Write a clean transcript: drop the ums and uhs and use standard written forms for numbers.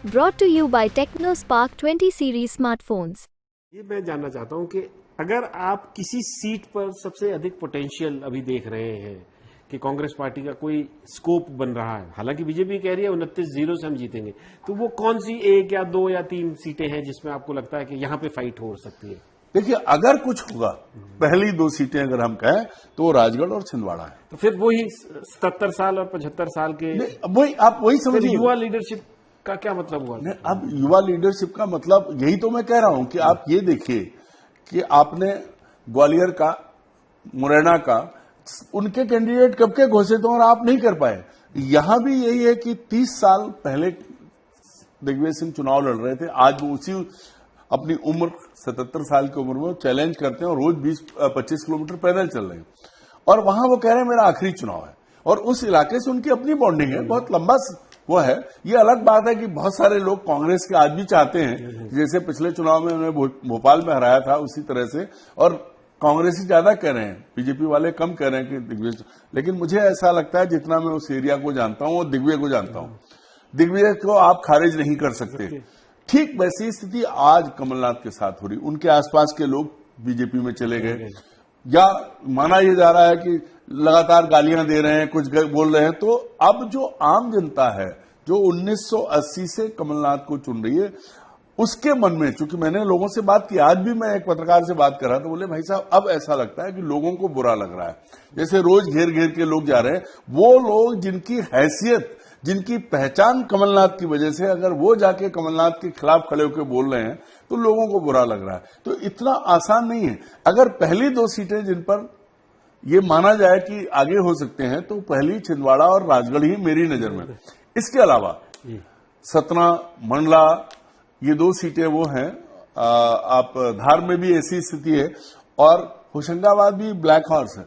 Brought to you by TechnoSpark 20 series smartphones. ये मैं जानना चाहता हूं कि अगर आप किसी सीट पर सबसे अधिक पोटेंशियल अभी देख रहे हैं कि कांग्रेस पार्टी का कोई स्कोप बन रहा है, हालांकि बीजेपी कह रही है 29-0 से हम जीतेंगे, तो वो कौन सी 1 या 2 या 3 सीटें हैं जिसमें आपको लगता है कि यहां पे फाइट हो सकती है? देखिए, अगर कुछ होगा, पहली 2 सीटें अगर हम कहें तो वो राजगढ़ और छिंदवाड़ा है। तो फिर वही 77 साल और 75 साल के वही आप वही समझिए, युवा लीडरशिप का क्या मतलब हुआ? अब युवा लीडरशिप का मतलब यही तो मैं कह रहा हूं कि आप ये देखिए कि आपने ग्वालियर का, मुरैना का, उनके कैंडिडेट कब के घोषित हो और आप नहीं कर पाए। यहां भी यही है कि 30 साल पहले दिग्विजय सिंह चुनाव लड़ रहे थे, आज वो उसी अपनी उम्र 77 साल की उम्र में चैलेंज करते हैं और रोज 20-25 किलोमीटर पैदल चल रहे हैं और वहां वो कह रहे हैं मेरा आखिरी चुनाव है और उस इलाके से उनकी अपनी बॉन्डिंग है, बहुत लंबा वो है। ये अलग बात है कि बहुत सारे लोग कांग्रेस के आज भी चाहते हैं, जैसे पिछले चुनाव में उन्होंने भोपाल में हराया था उसी तरह से, और कांग्रेसी ज्यादा कह रहे हैं, बीजेपी वाले कम कह रहे हैं कि दिग्विजय। लेकिन मुझे ऐसा लगता है, जितना मैं उस एरिया को जानता हूं और दिग्विजय को जानता हूं, दिग्विजय को आप खारिज नहीं कर सकते। ठीक वैसी स्थिति आज कमलनाथ के साथ हो रही। उनके आसपास के लोग बीजेपी में चले गए, या माना यह जा रहा है कि लगातार गालियां दे रहे हैं, कुछ बोल रहे हैं। तो अब जो आम जनता है जो 1980 से कमलनाथ को चुन रही है, उसके मन में, चूंकि मैंने लोगों से बात की, आज भी मैं एक पत्रकार से बात कर रहा था, बोले भाई साहब अब ऐसा लगता है कि लोगों को बुरा लग रहा है, जैसे रोज घेर घेर के लोग जा रहे हैं। वो लोग जिनकी हैसियत, जिनकी पहचान कमलनाथ की वजह से, अगर वो जाके कमलनाथ के खिलाफ खड़े होकर बोल रहे हैं तो लोगों को बुरा लग रहा है। तो इतना आसान नहीं है। अगर पहली 2 सीटें जिन पर ये माना जाए कि आगे हो सकते हैं, तो पहली छिंदवाड़ा और राजगढ़ ही मेरी नजर में। इसके अलावा सतना, मंडला, ये 2 सीटें वो हैं। आप धार में भी ऐसी स्थिति है और होशंगाबाद भी ब्लैक हॉर्स है।